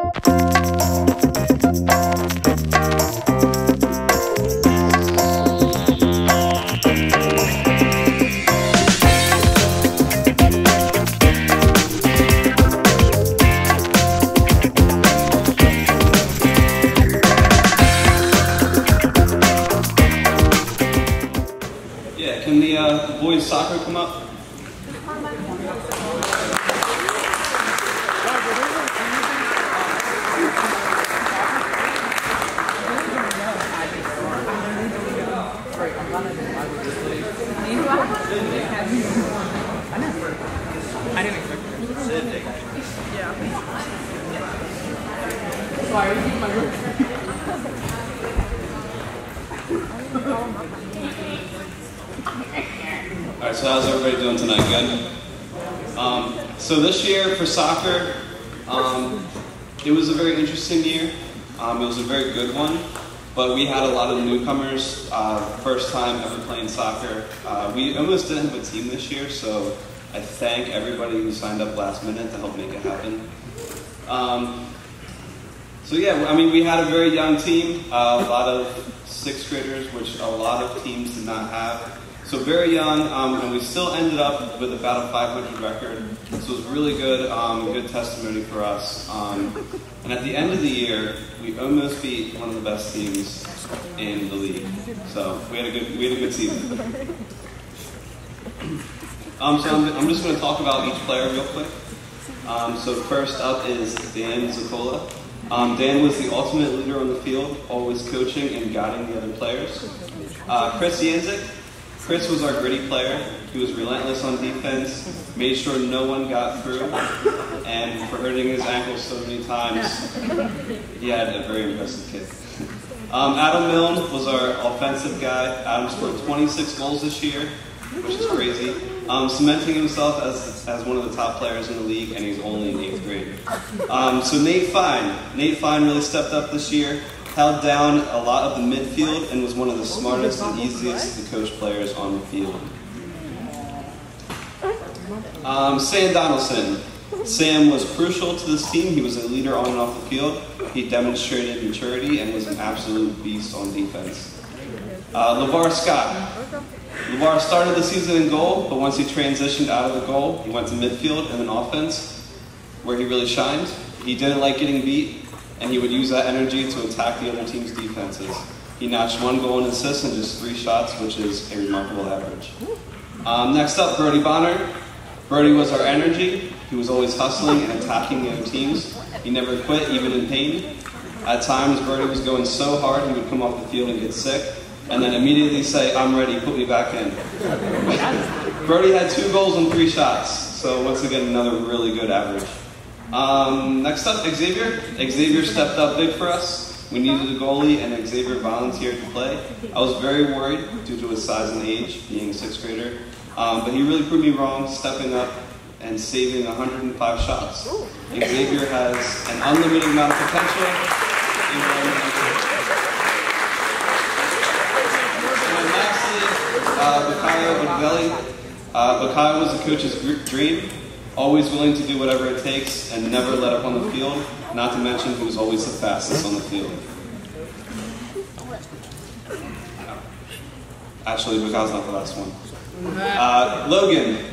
Can the boys soccer come up? I didn't expect it. Yeah. Sorry, this is my room. Alright, so how's everybody doing tonight? Good? So this year for soccer, it was a very interesting year. It was a very good one, but we had a lot of newcomers, first time ever playing soccer. We almost didn't have a team this year, so I thank everybody who signed up last minute to help make it happen. So yeah, I mean, we had a very young team, a lot of 6th graders, which a lot of teams did not have. So very young, and we still ended up with about a 500 record. So it was really good, good testimony for us. And at the end of the year, we almost beat one of the best teams in the league. So we had a good season. So I'm just going to talk about each player real quick. So first up is Dan Zakola. Dan was the ultimate leader on the field, always coaching and guiding the other players. Chris Yanzik. Chris was our gritty player. He was relentless on defense, made sure no one got through, and for hurting his ankle so many times, he had a very impressive kick. Adam Milne was our offensive guy. Adam scored 26 goals this year, which is crazy, cementing himself as one of the top players in the league, and he's only in 8th grade. So Nate Fine really stepped up this year. Held down a lot of the midfield and was one of the smartest and easiest to coach players on the field. Sam Donaldson. Sam was crucial to this team. He was a leader on and off the field. He demonstrated maturity and was an absolute beast on defense. LeVar Scott. LeVar started the season in goal, but once he transitioned out of the goal, he went to midfield and then offense, where he really shined. He didn't like getting beat, and he would use that energy to attack the other team's defenses. He notched 1 goal and assist in just 3 shots, which is a remarkable average. Next up, Brody Bonner. Brody was our energy. He was always hustling and attacking the other teams. He never quit, even in pain. At times, Brody was going so hard he would come off the field and get sick, and then immediately say, "I'm ready, put me back in." Brody had 2 goals and 3 shots, so once again, another really good average. Next up, Xavier. Xavier stepped up big for us. We needed a goalie, and Xavier volunteered to play. I was very worried due to his size and age, being a 6th grader, but he really proved me wrong, stepping up and saving 105 shots. Xavier has an unlimited amount of potential. And lastly, Bakayo Odveli. Bakayo was the coach's dream. Always willing to do whatever it takes and never let up on the field, not to mention he was always the fastest on the field. Actually, Bakayo's not the last one. Logan.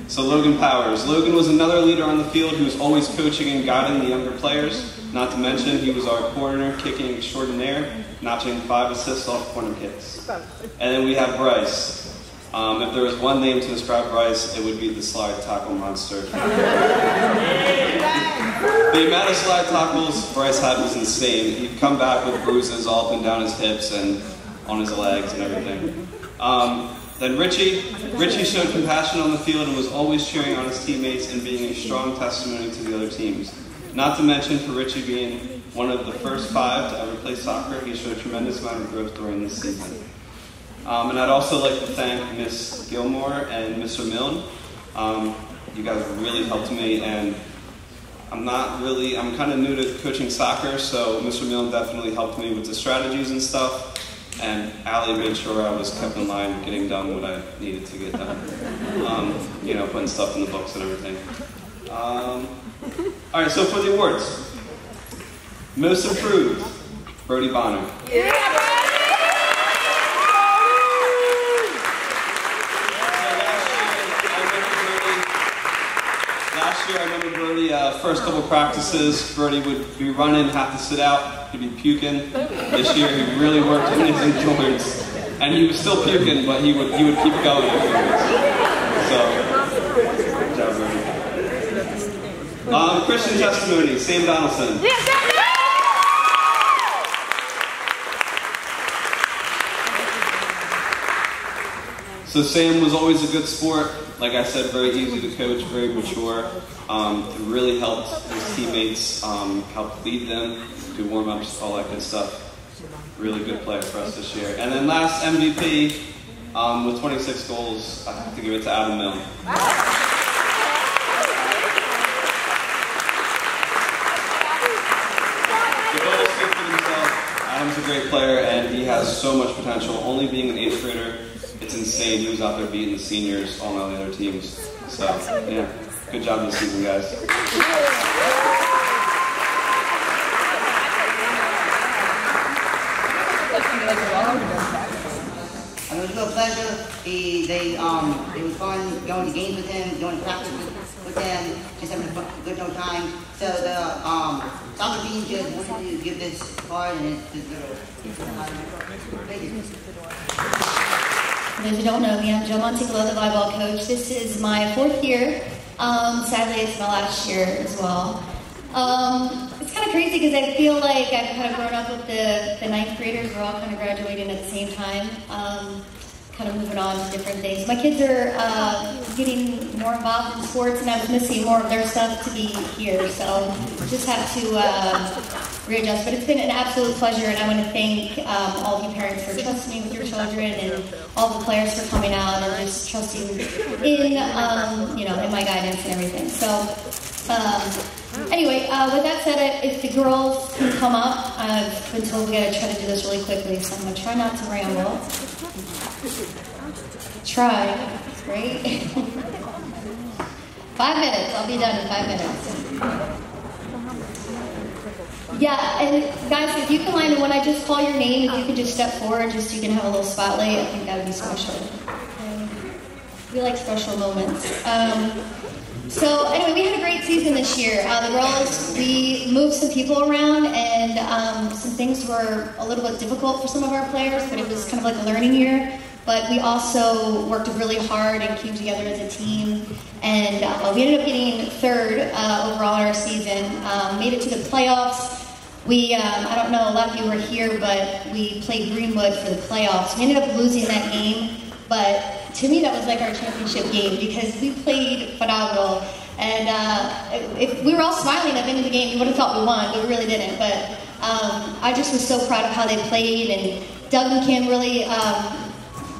So Logan Powers. Logan was another leader on the field who was always coaching and guiding the younger players, not to mention he was our corner kicking extraordinaire, notching 5 assists off corner kicks. And then we have Bryce. If there was one name to describe Bryce, it would be the slide tackle monster. The amount of slide tackles Bryce had was insane. He'd come back with bruises all up and down his hips and on his legs and everything. Then Richie showed compassion on the field and was always cheering on his teammates and being a strong testimony to the other teams. Not to mention, for Richie being one of the first 5 to ever play soccer, he showed a tremendous amount of growth during this season. And I'd also like to thank Miss Gilmore and Mr. Milne. You guys really helped me, and I'm kind of new to coaching soccer, so Mr. Milne definitely helped me with the strategies and stuff. And Allie made sure I was kept in line, getting done what I needed to get done. Putting stuff in the books and everything. All right, so for the awards. Most improved, Brody Bonner. Last year, I remember Brody, first couple practices, Brody would be running, have to sit out, he'd be puking. This year, he really worked on his endurance. And he was still puking, but he would keep going afterwards. So, good job, Brody. Christian testimony, Sam Donaldson. So Sam was always a good sport. Like I said, very easy to coach, very mature. It really helped his teammates, helped lead them, do warm-ups, all that good stuff. Really good player for us this year. And then last MVP, with 26 goals, I have to give it to Adam Milne. The goals speak for themselves. Adam's a great player, and he has so much potential. Only being an 8th grader, it's insane. He was out there beating the seniors on all the other teams. So, yeah, good job this season, guys. It was a real pleasure. It was fun going to games with him, going to practice with them, just having a good no time. So the soccer team just wanted to give this card, and it's just thank you. For those who don't know me, I'm Joe Monticolo, the volleyball coach. This is my 4th year. Sadly, it's my last year as well. It's kind of crazy because I feel like I've kind of grown up with the 9th graders. We're all kind of graduating at the same time, kind of moving on to different things. My kids are getting more involved in sports, and I was missing more of their stuff to be here, so just have to readjust. But it's been an absolute pleasure, and I want to thank all of you parents for trusting me with your children, and all the players for coming out and just trusting in, in my guidance and everything. So. Anyway, with that said, if the girls can come up, I've been told we gotta try to do this really quickly, so I'm gonna try not to ramble. Try, right? 5 minutes, I'll be done in 5 minutes. Yeah, and guys, if you can line, and when I just call your name, if you can just step forward, just so you can have a little spotlight, I think that would be special. We like special moments. So anyway, we had a great season this year. The girls, we moved some people around, and some things were a little bit difficult for some of our players, but it was kind of like a learning year. But we also worked really hard and came together as a team, and we ended up getting 3rd overall in our season. Made it to the playoffs. We, I don't know, a lot of you were here, but we played Greenwood for the playoffs. We ended up losing that game, but to me, that was like our championship game because we played phenomenal. And if we were all smiling at the end of the game, you would have thought we won, but we really didn't. But I just was so proud of how they played, and Doug and Kim really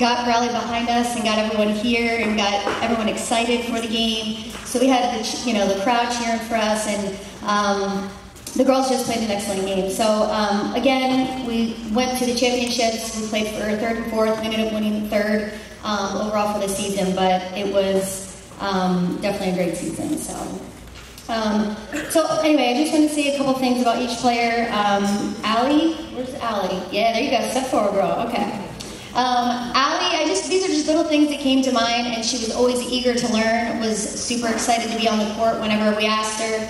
got rallied behind us and got everyone here and got everyone excited for the game. So we had the crowd cheering for us, and the girls just played an excellent game. So again, we went to the championships. We played for 3rd and 4th. We ended up winning 3rd. Overall for the season, but it was definitely a great season. So anyway, I just want to say a couple things about each player. Allie, where's Allie? Yeah, there you go. Step forward, girl. Okay. Allie, these are just little things that came to mind, and she was always eager to learn. Was super excited to be on the court whenever we asked her.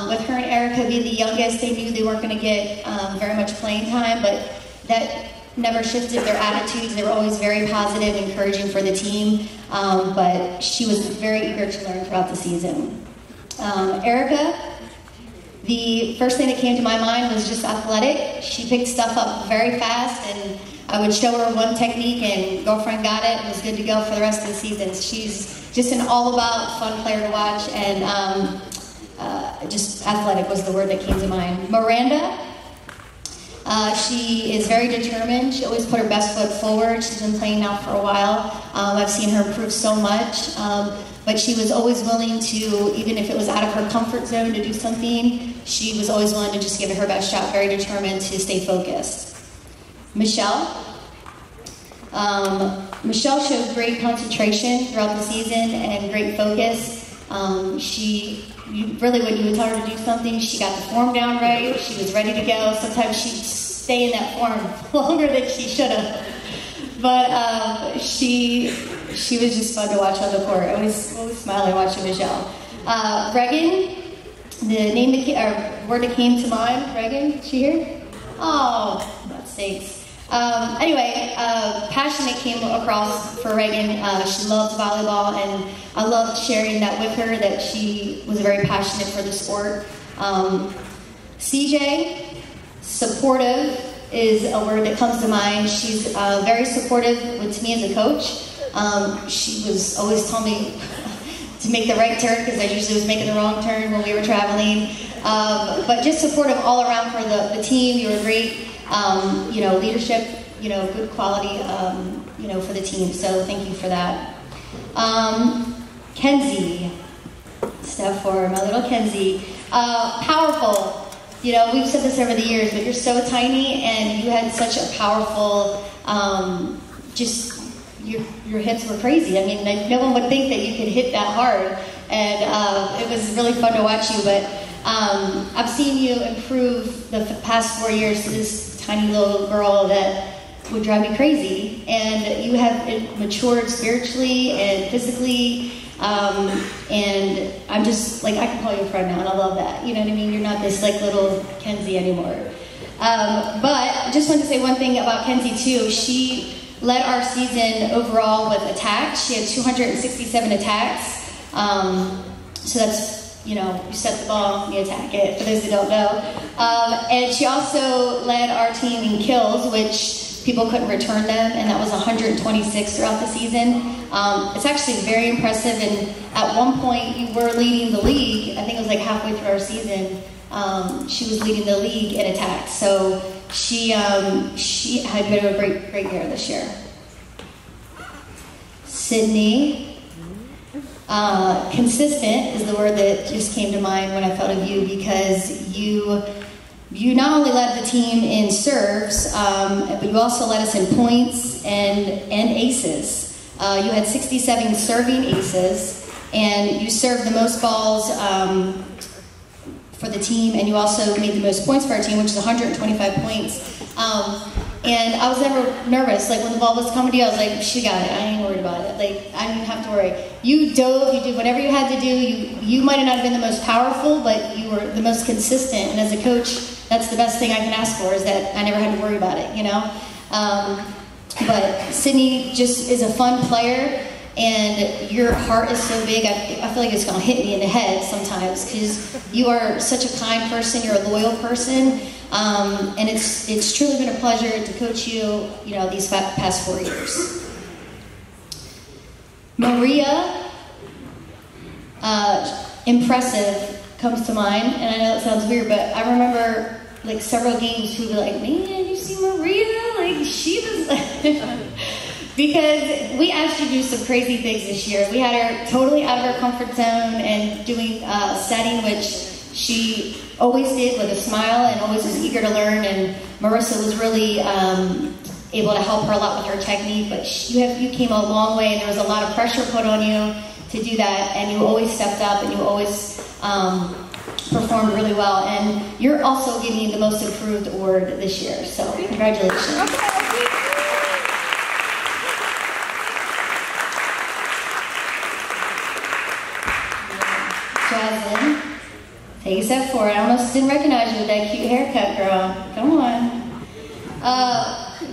With her and Erica being the youngest, they knew they weren't going to get very much playing time, but that never shifted their attitudes. They were always very positive, encouraging for the team, but she was very eager to learn throughout the season. Erica, the first thing that came to my mind was just athletic. She picked stuff up very fast, and I would show her one technique, and girlfriend got it and was good to go for the rest of the season. She's just an all-about fun player to watch, and just athletic was the word that came to mind. Miranda, she is very determined. She always put her best foot forward. She's been playing now for a while. I've seen her improve so much, but she was always willing to, even if it was out of her comfort zone to do something, she was always willing to just give it her best shot, very determined to stay focused. Michelle. Michelle showed great concentration throughout the season and great focus. She really when you would tell her to do something, she got the form down right, she was ready to go. Sometimes she'd stay in that form longer than she should have. But she was just fun to watch on the court. Always smiling watching Michelle. Reagan, the name that word that came to mind. Reagan, is she here? Oh, that stinks. Anyway, passion that came across for Reagan. She loved volleyball, and I loved sharing that with her, that she was very passionate for the sport. CJ, supportive is a word that comes to mind. She's very supportive to me as a coach. She was always telling me to make the right turn because I usually was making the wrong turn when we were traveling. But just supportive all around for the team. You were great. Leadership, good quality, for the team. So thank you for that. Kenzie, step forward, my little Kenzie. Powerful. We've said this over the years, but you're so tiny and you had such a powerful, your hits were crazy. I mean, no one would think that you could hit that hard. And it was really fun to watch you, but I've seen you improve the past 4 years to this tiny little girl that would drive me crazy. And you have matured spiritually and physically. And I'm just, I can call you a friend now, and I love that. You know what I mean? You're not this, little Kenzie anymore. But I just wanted to say one thing about Kenzie, too. She led our season overall with attacks. She had 267 attacks. So that's, you set the ball, you attack it, for those who don't know. And she also led our team in kills, which people couldn't return them, and that was 126 throughout the season. It's actually very impressive, and at one point you were leading the league. I think it was halfway through our season. She was leading the league in attacks, so she had been a great year this year. Sydney, consistent is the word that just came to mind when I thought of you, because you not only led the team in serves, but you also led us in points and aces. You had 67 serving aces, and you served the most balls for the team, and you also made the most points for our team, which is 125 points. And I was never nervous. When the ball was coming to you, I was like, she got it. I ain't worried about it. I didn't have to worry. You dove, you did whatever you had to do. You might have not been the most powerful, but you were the most consistent. And as a coach, that's the best thing I can ask for, is that I never had to worry about it, But Sydney just is a fun player, and your heart is so big, I feel like it's going to hit me in the head sometimes, because you are such a kind person, you're a loyal person, and it's truly been a pleasure to coach you, these past 4 years. Maria, impressive comes to mind, and I know it sounds weird, but I remember several games who were like, man, you see Maria? She was because we asked her to do some crazy things this year. We had her totally out of her comfort zone and doing setting, which she always did with a smile and always was eager to learn, and Marissa was really able to help her a lot with her technique, but you came a long way, and there was a lot of pressure put on you to do that, and you always stepped up, and you always performed really well, and you're also getting the most improved award this year, so congratulations. Jasmine, take a step forward. I almost didn't recognize you with that cute haircut, girl. Come on.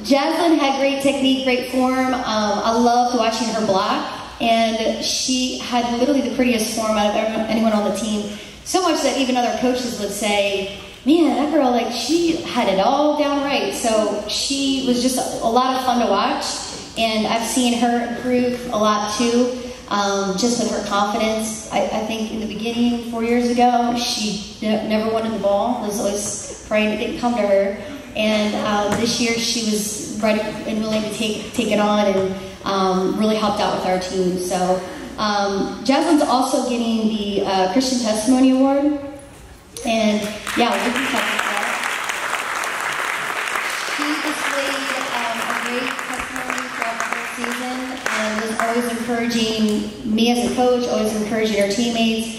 Jasmine had great technique, great form. I loved watching her block, and she had literally the prettiest form out of anyone on the team. So much that even other coaches would say, man, that girl, she had it all down right. So she was just a lot of fun to watch, and I've seen her improve a lot too, just with her confidence. I think in the beginning, 4 years ago, she never wanted the ball, was always praying it didn't come to her. And this year she was ready and willing to take it on, and really helped out with our team. So Jasmine's also getting the Christian Testimony Award, and yeah, we can talk about that. She displayed a great testimony throughout the whole season, and was always encouraging me as a coach, always encouraging her teammates.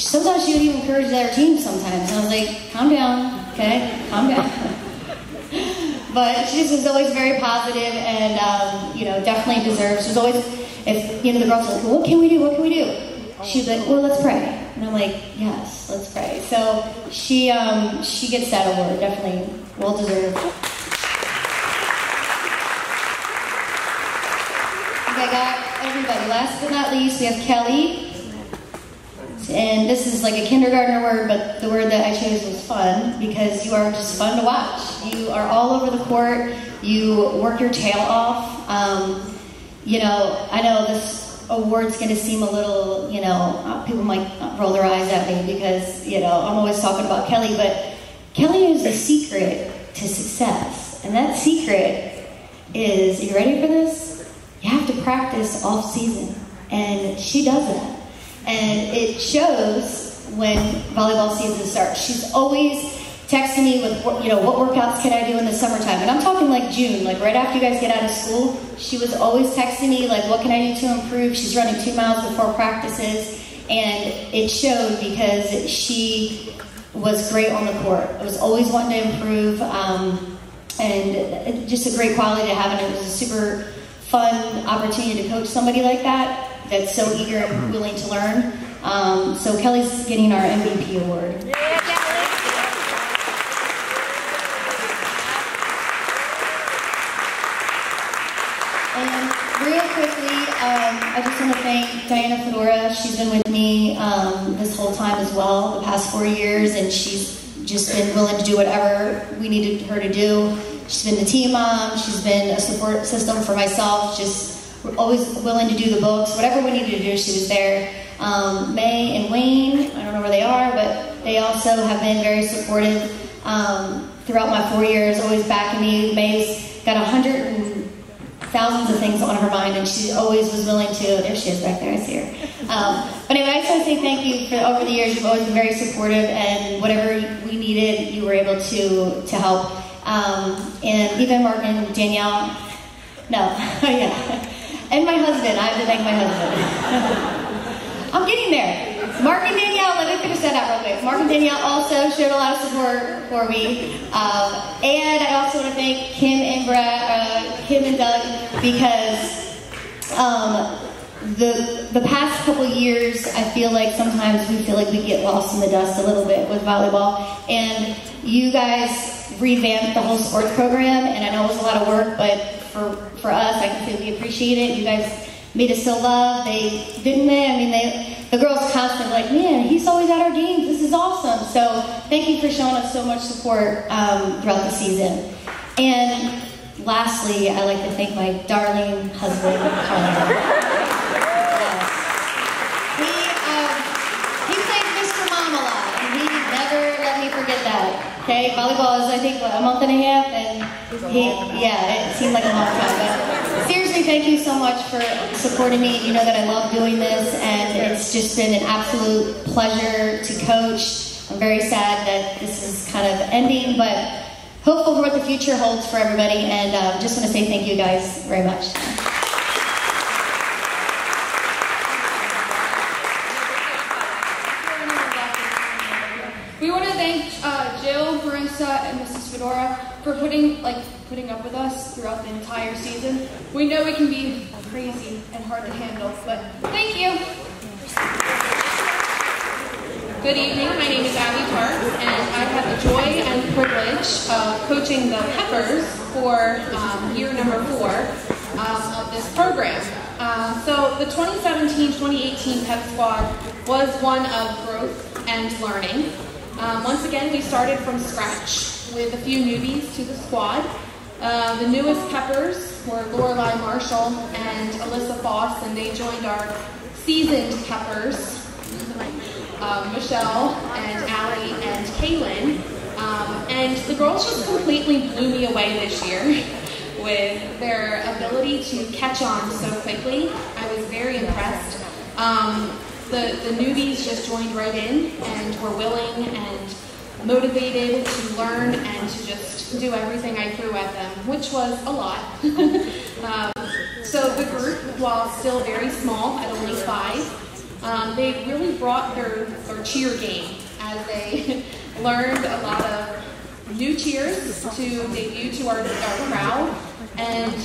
sometimes she would even encourage the other team sometimes. And I was like, calm down, okay, calm down. But she just was always very positive and, you know, definitely deserves. She was always, if, you know, the girls were like, well, what can we do, what can we do? She'd be like, well, let's pray. And I'm like, yes, let's pray. So she gets that award, definitely well deserved. I got everybody. Last but not least, we have Kelly. And this is like a kindergartner word, but the word that I chose was fun, because you are just fun to watch. You are all over the court. You work your tail off. You know, I know this award's going to seem a little, you know, people might roll their eyes at me because, you know, I'm always talking about Kelly, but Kelly is the secret to success. And that secret is, are you ready for this? You have to practice off season. And she does that. And it shows when volleyball season starts. She's always texting me with, you know, what workouts can I do in the summertime? And I'm talking like June, like right after you guys get out of school. She was always texting me like, what can I do to improve? She's running 2 miles before practices. And it showed because she was great on the court. I was always wanting to improve. And just a great quality to have. And it was a super fun opportunity to coach somebody like that that's so eager and willing to learn. So Kelly's getting our MVP award. And real quickly, I just want to thank Diana Fedora. She's been with me this whole time as well, the past 4 years, and she's just been willing to do whatever we needed her to do. She's been the team mom. She's been a support system for myself. Just always willing to do the books. Whatever we needed to do, she was there. May and Wayne, I don't know where they are, but they also have been very supportive throughout my 4 years, always backing me. May's got thousands of things on her mind, and she always was willing to, there she is back there, I see her. But anyway, I just want to say thank you for over the years. You've always been very supportive, and whatever we needed, you were able to help. And even Mark and Danielle, no, yeah. And my husband, I have to thank my husband. I'm getting there. Mark and Danielle, let me finish that out real quick. Mark and Danielle also showed a lot of support for me. And I also want to thank Kim and Brad, Kim and Doug, because the past couple years, I feel like sometimes we feel like we get lost in the dust a little bit with volleyball. And you guys revamped the whole sports program, and I know it was a lot of work, but for us, I can say we appreciate it. You guys made us feel loved. Didn't they? I mean, the girls constantly like, man, he's always at our games. This is awesome. So thank you for showing us so much support throughout the season. And lastly, I'd like to thank my darling husband, Carl. He played Mr. Mom a lot, and he never let me forget that. Okay, volleyball is, I think, what, a month and a half, and it seemed like a long time. But seriously, thank you so much for supporting me. You know that I love doing this, and it's just been an absolute pleasure to coach. I'm very sad that this is kind of ending, but hopeful for what the future holds for everybody, and just want to say thank you guys very much. We want to thank Jill, Marissa, and Mrs. Fedora for putting up with us throughout the entire season. We know it can be crazy and hard to handle, but thank you. Good evening. My name is Abby Parks, and I've had the joy and privilege of coaching the Peppers for year number 4 of this program. So the 2017-2018 Pep Squad was one of growth and learning. Once again, we started from scratch with a few newbies to the squad. The newest Peppers were Lorelei Marshall and Alyssa Foss, and they joined our seasoned Peppers, Michelle and Allie and Kaylin. And the girls just completely blew me away this year with their ability to catch on so quickly. I was very impressed. The newbies just joined right in and were willing and motivated to learn and to just do everything I threw at them, which was a lot. So the group, while still very small at only 5, They really brought their cheer game as they learned a lot of new cheers to debut to our crowd, and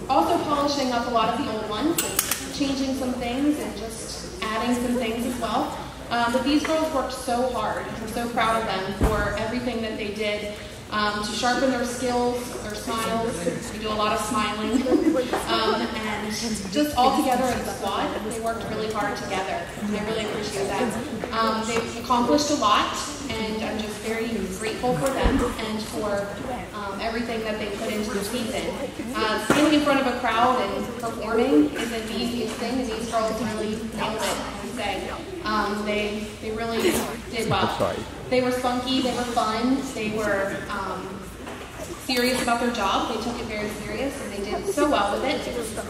also polishing up a lot of the old ones and changing some things and just adding some things as well. But these girls worked so hard. I'm so proud of them for everything that they did to sharpen their skills, their smiles. We do a lot of smiling. And just all together as a squad, they worked really hard together. And I really appreciate that. They've accomplished a lot, and I'm just very grateful for them and for everything that they put into the season. Standing in front of a crowd and performing isn't the easiest thing, and these girls really nailed it, I would say. They really did well. They were spunky, they were fun, they were serious about their job. They took it very serious, and they did so well with it.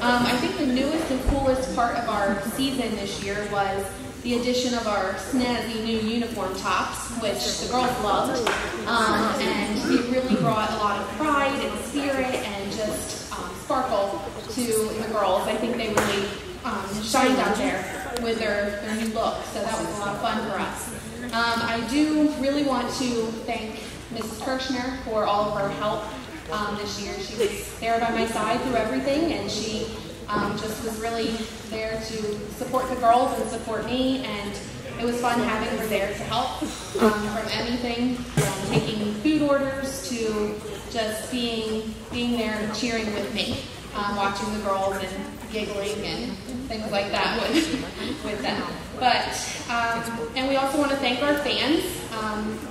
I think the newest and coolest part of our season this year was the addition of our snazzy new uniform tops, which the girls loved, and it really brought a lot of pride and spirit and just sparkle to the girls. I think they really shined out there with their new look, so that was a lot of fun for us. I do really want to thank Mrs. Kirshner for all of her help this year. She was there by my side through everything, and she just was really there to support the girls and support me, and it was fun having her there to help from anything from taking food orders to just being there and cheering with me, watching the girls and giggling and things like that with them. But and we also want to thank our fans.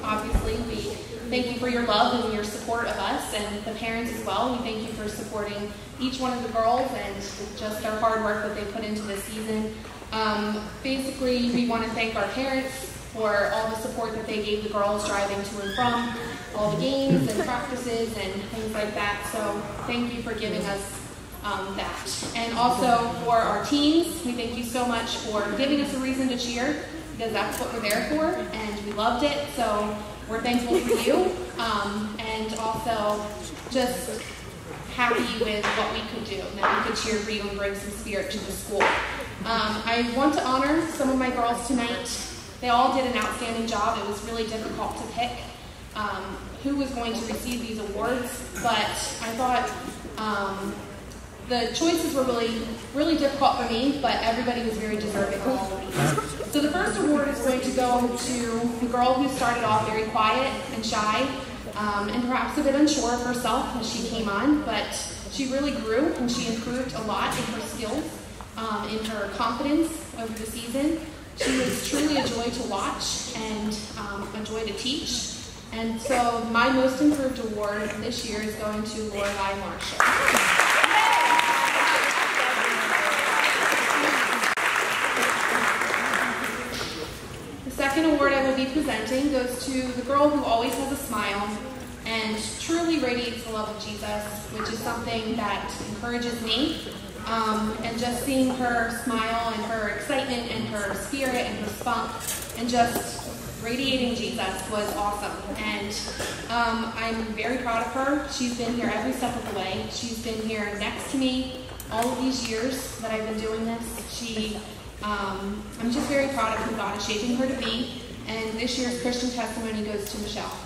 Obviously, we thank you for your love and your support of us, and the parents as well. We thank you for supporting each one of the girls and just their hard work that they put into this season. Basically, we want to thank our parents for all the support that they gave the girls driving to and from all the games and practices and things like that. So thank you for giving us that. And also for our teams, we thank you so much for giving us a reason to cheer, because that's what we're there for, and we loved it. So we're thankful for you, and also just happy with what we could do, and that we could cheer for you and bring some spirit to the school. I want to honor some of my girls tonight. They all did an outstanding job. It was really difficult to pick who was going to receive these awards, but I thought the choices were really difficult for me, but everybody was very deserving of all of these. So the first award is going to go to the girl who started off very quiet and shy, and perhaps a bit unsure of herself as she came on, but she really grew and she improved a lot in her skills, in her confidence over the season. She was truly a joy to watch and a joy to teach. And so my most improved award this year is going to Lorelei Marshall. The second award I will be presenting goes to the girl who always has a smile and truly radiates the love of Jesus, which is something that encourages me. And just seeing her smile and her excitement and her spirit and her spunk and just radiating Jesus was awesome. And I'm very proud of her. She's been here every step of the way. She's been here next to me all of these years that I've been doing this. I'm just very proud of who God is shaping her to be. And this year's Christian testimony goes to Michelle.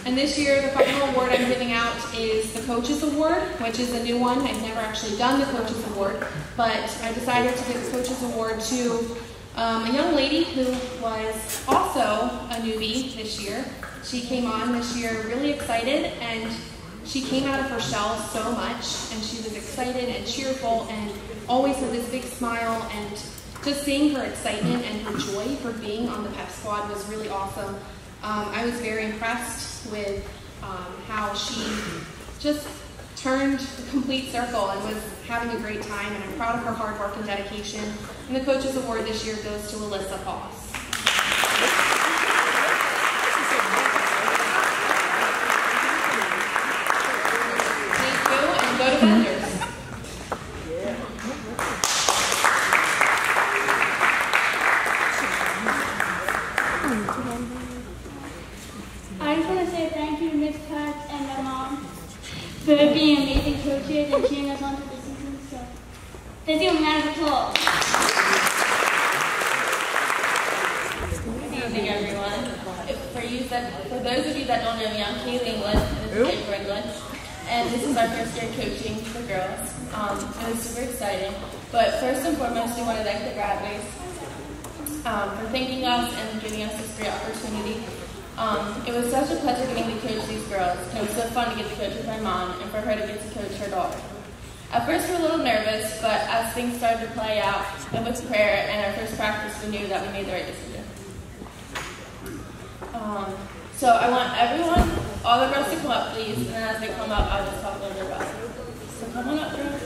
And this year, the final award I'm giving out is the Coaches Award, which is a new one. I've never actually done the Coaches Award, but I decided to give the Coaches Award to a young lady who was also a newbie this year. She came on this year really excited, and she came out of her shell so much, and she was excited and cheerful and always had this big smile, and just seeing her excitement and her joy for being on the pep squad was really awesome. I was very impressed with how she just turned a complete circle and was having a great time, and I'm proud of her hard work and dedication. And the Coaches Award this year goes to Alyssa Foss. Thank you, and go to vendors. I just want to say thank you to Miss Let's give them a round of applause. Good evening, everyone. For those of you that don't know me, I'm Kaylee England, and this is April England. And this is our first year coaching for girls. It was super exciting. But first and foremost, we want to thank the graduates for thanking us and giving us this great opportunity. It was such a pleasure getting to coach these girls. And it was so fun to get to coach with my mom and for her to get to coach her daughter. At first we were a little nervous, but as things started to play out, and with prayer and our first practice, we knew that we made the right decision. So I want everyone, all the girls to come up, please, and as they come up, I'll just talk a little bit about it. So come on up, girls.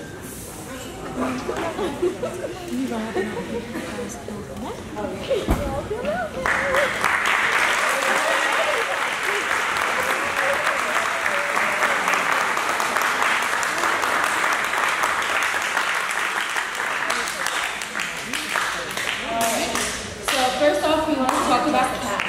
Alright, so first off, we want to talk about Cass.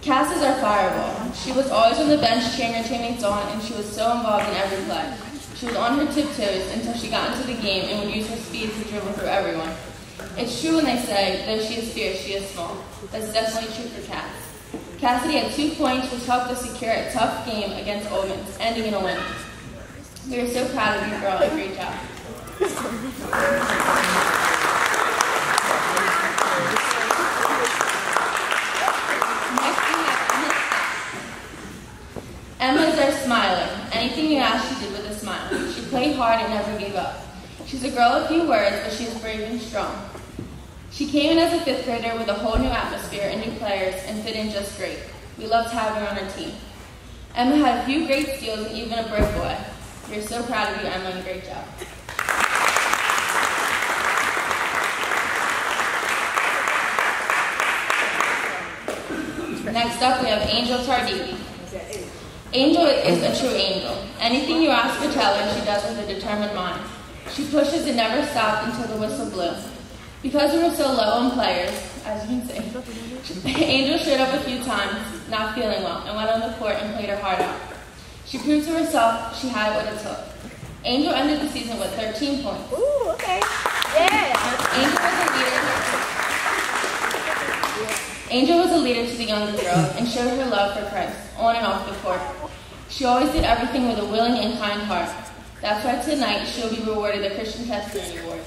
Cass is our fireball. She was always on the bench cheering her teammates on, and she was so involved in every play. She was on her tiptoes until she got into the game and would use her speed to dribble through everyone. It's true when they say, though she is fierce, she is small. That's definitely true for Cass. Cassidy had 2 points, which helped us secure a tough game against Old Miss, ending in a win. We are so proud of you, girl, and great job. Emma is our smiler. Anything you asked, she did with a smile. She played hard and never gave up. She's a girl of few words, but she's brave and strong. She came in as a 5th grader with a whole new atmosphere and new players and fit in just great. We loved having her on our team. Emma had a few great steals and even a breakaway. We're so proud of you, Emma, and great job. Next up, we have Angel Tardini. Angel is a true angel. Anything you ask her, tell her, she does with a determined mind. She pushes and never stopped until the whistle blew. Because we were so low on players, as you can see, Angel showed up a few times, not feeling well, and went on the court and played her heart out. She proved to herself she had what it took. Angel ended the season with 13 points. Ooh, okay. Yeah. Angel was a leader to the younger girls and showed her love for Christ, on and off the court. She always did everything with a willing and kind heart. That's why tonight she'll be rewarded the Christian Testimony Award.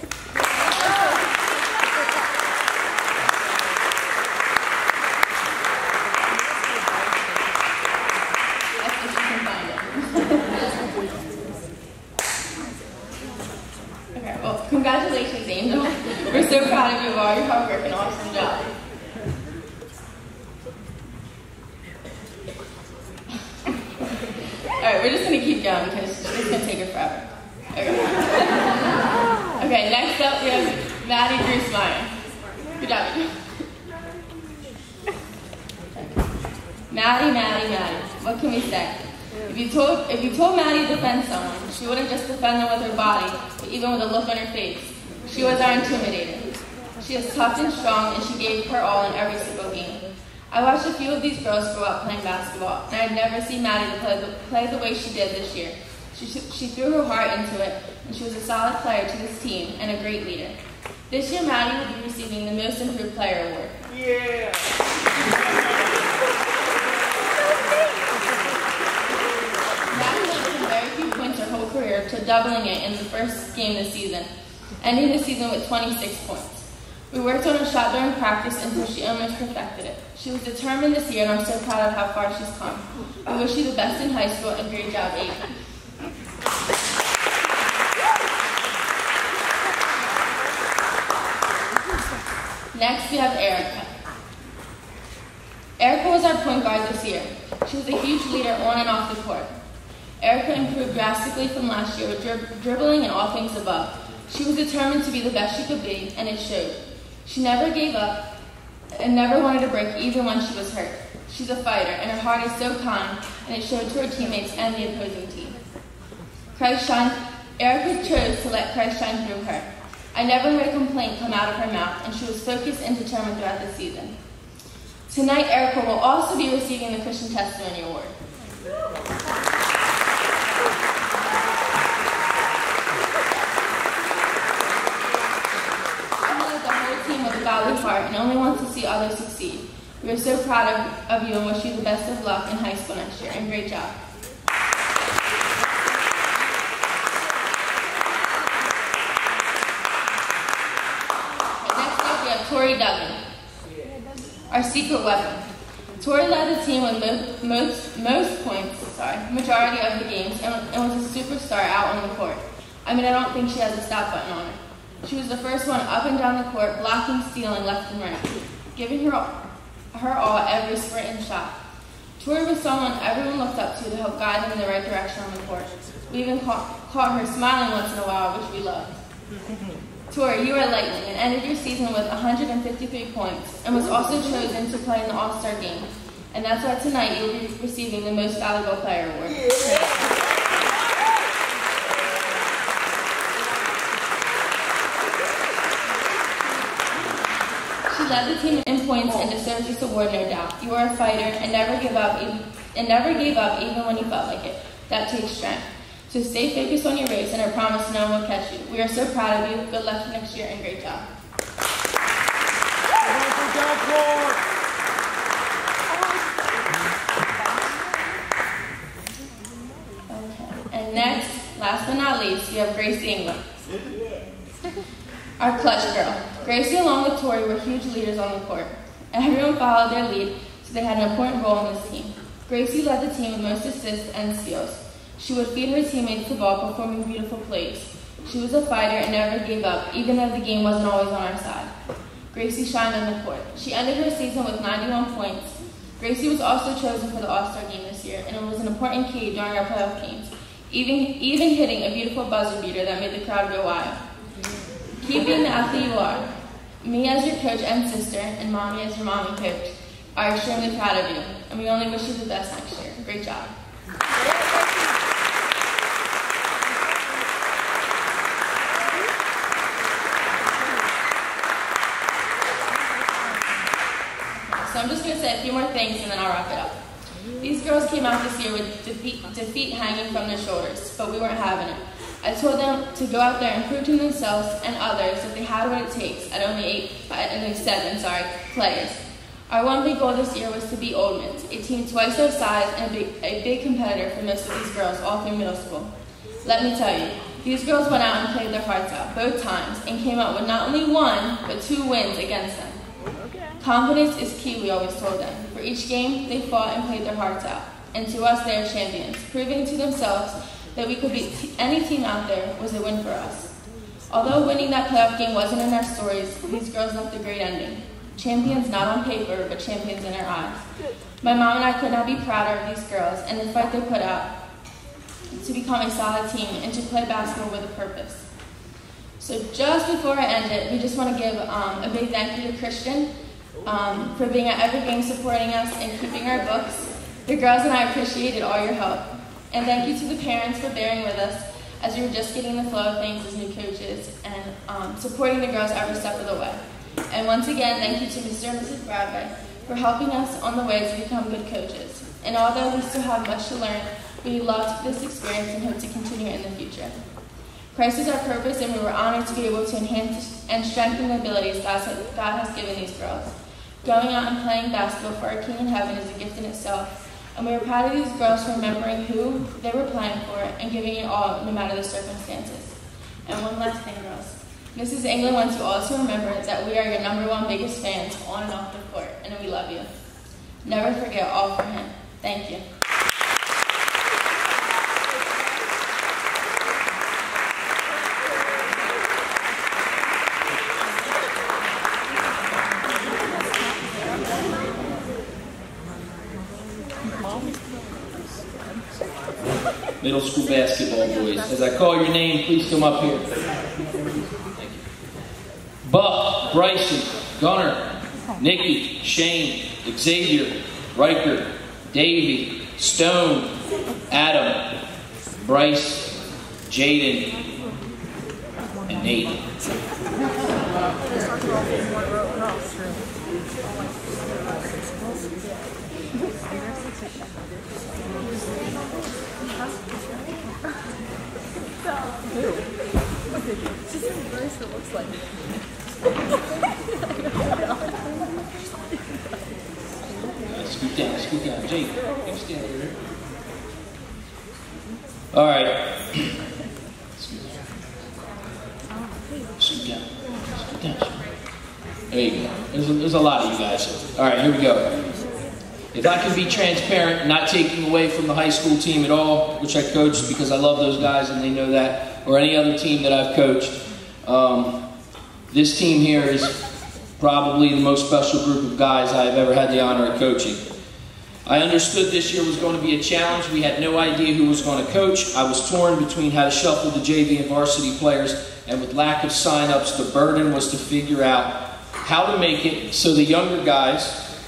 That's if she can find it. Okay, well, congratulations, Angel. We're so proud of you of all your hard work and awesome job. Alright, we're just going to keep going because it's going to take her forever. Okay, next up we have Maddie Bruce-Meyer. Good job. Maddie. What can we say? If you told Maddie to defend someone, she wouldn't just defend them with her body, but even with a look on her face. She was our intimidator. She is tough and strong, and she gave her all in every single game. I watched a few of these girls grow up playing basketball, and I'd never seen Maddie play the way she did this year. She threw her heart into it, and she was a solid player to this team and a great leader. This year, Maddie will be receiving the Most Improved Player Award. Yeah! Maddie went from very few points her whole career to doubling it in the first game this season, ending the season with 26 points. We worked on her shot during practice until she almost perfected it. She was determined this year, and I'm so proud of how far she's come. We wish you the best in high school, and great job, Aiden. Next, we have Erica. Erica was our point guard this year. She was a huge leader on and off the court. Erica improved drastically from last year with dribbling and all things above. She was determined to be the best she could be, and it showed. She never gave up and never wanted to break even when she was hurt. She's a fighter, and her heart is so kind, and it showed to her teammates and the opposing team. Erica chose to let Christ shine through her. I never heard a complaint come out of her mouth, and she was focused and determined throughout the season. Tonight, Erica will also be receiving the Christian Testimony Award. others succeed. We are so proud of you and wish you the best of luck in high school next year, and great job. Next up, we have Tori Duggan, our secret weapon. Tori led the team with most points, majority of the games, and was a superstar out on the court. I mean, I don't think she has a stop button on her. She was the first one up and down the court, blocking, stealing left and right, giving her all every sprint and shot. Tori was someone everyone looked up to help guide them in the right direction on the court. We even caught her smiling once in a while, which we loved. Tori, you are lightning and ended your season with 153 points and was also chosen to play in the All-Star game. And that's why tonight you will be receiving the Most Valuable Player Award. Yeah. She led the team in points and deserves this award, no doubt. You are a fighter and never gave up even when you felt like it. That takes strength. So stay focused on your race, and I promise no one will catch you. We are so proud of you. Good luck next year, and great job. Okay. And next, last but not least, we have Gracie England, our clutch girl. Gracie, along with Tori, were huge leaders on the court. Everyone followed their lead, so they had an important role in this team. Gracie led the team with most assists and steals. She would feed her teammates the ball, performing beautiful plays. She was a fighter and never gave up, even though the game wasn't always on our side. Gracie shined on the court. She ended her season with 91 points. Gracie was also chosen for the All-Star game this year, and it was an important key during our playoff games, even hitting a beautiful buzzer beater that made the crowd go wild. Keep being the athlete you are. Me as your coach and sister, and Mommy as your mom and coach, are extremely proud of you, and we only wish you the best next year. Great job. So I'm just going to say a few more things and then I'll wrap it up. These girls came out this year with defeat hanging from their shoulders, but we weren't having it. I told them to go out there and prove to themselves and others that they had what it takes at only 7 players. Our one big goal this year was to beat Oldman's, a team twice their size and a big competitor for most of these girls all through middle school. Let me tell you, these girls went out and played their hearts out both times and came out with not only 1, but 2 wins against them. Confidence is key, we always told them. For each game, they fought and played their hearts out. And to us, they are champions, proving to themselves that we could beat any team out there was a win for us. Although winning that playoff game wasn't in our stories, these girls left a great ending. Champions not on paper, but champions in our eyes. My mom and I could not be prouder of these girls and the fight they put out to become a solid team and to play basketball with a purpose. So just before I end it, we just want to give a big thank you to Christian for being at every game supporting us and keeping our books. The girls and I appreciated all your help. And thank you to the parents for bearing with us as we were just getting the flow of things as new coaches and supporting the girls every step of the way. And once again, thank you to Mr. and Mrs. Bradway for helping us on the way to become good coaches. And although we still have much to learn, we loved this experience and hope to continue it in the future. Christ is our purpose, and we were honored to be able to enhance and strengthen the abilities God has given these girls. Going out and playing basketball for our King in Heaven is a gift in itself, and we are proud of these girls for remembering who they were playing for and giving it all no matter the circumstances. And one last thing, girls. Mrs. England wants you all to remember that we are your #1 biggest fans on and off the court, and we love you. Never forget all for him. Thank you. Middle school basketball boys. As I call your name, please come up here. Thank you. Buck, Bryson, Gunnar, Nikki, Shane, Xavier, Riker, Davey, Stone, Adam, Bryce, Jaden, and Nate. Just embrace what it looks like. Scoot down, Jake. You stand over there. All right. Scoot down. Scoot down. There you go. There's a lot of you guys. All right, here we go. If I can be transparent, not taking away from the high school team at all, which I coached because I love those guys and they know that, or any other team that I've coached, this team here is probably the most special group of guys I've ever had the honor of coaching. I understood this year was going to be a challenge. We had no idea who was going to coach. I was torn between how to shuffle the JV and varsity players, and with lack of sign-ups, the burden was to figure out how to make it so the younger guys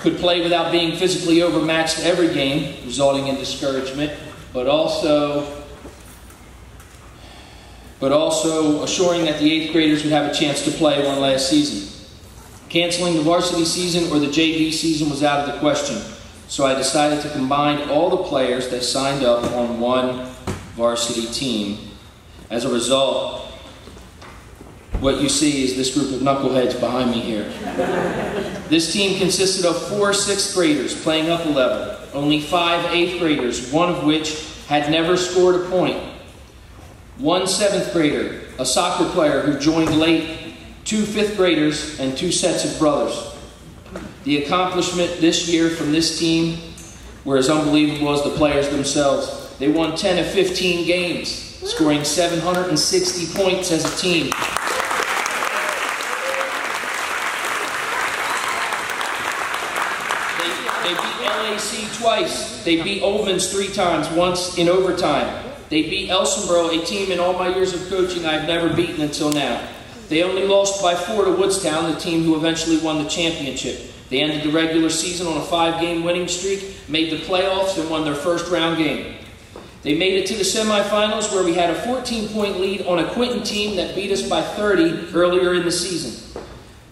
could play without being physically overmatched every game, resulting in discouragement, but also assuring that the 8th graders would have a chance to play one last season. Canceling the varsity season or the JV season was out of the question, so I decided to combine all the players that signed up on one varsity team. As a result, what you see is this group of knuckleheads behind me here. This team consisted of 4 6th graders playing up a level, only 5 8th graders, one of which had never scored a point, 1 7th grader, a soccer player who joined late, 2 5th graders, and 2 sets of brothers. The accomplishment this year from this team were as unbelievable as the players themselves. They won 10 of 15 games, scoring 760 points as a team. They beat LAC twice. They beat Oldman's 3 times, once in overtime. They beat Elsinboro, a team in all my years of coaching I've never beaten until now. They only lost by 4 to Woodstown, the team who eventually won the championship. They ended the regular season on a 5-game winning streak, made the playoffs, and won their first round game. They made it to the semifinals where we had a 14-point lead on a Quinton team that beat us by 30 earlier in the season.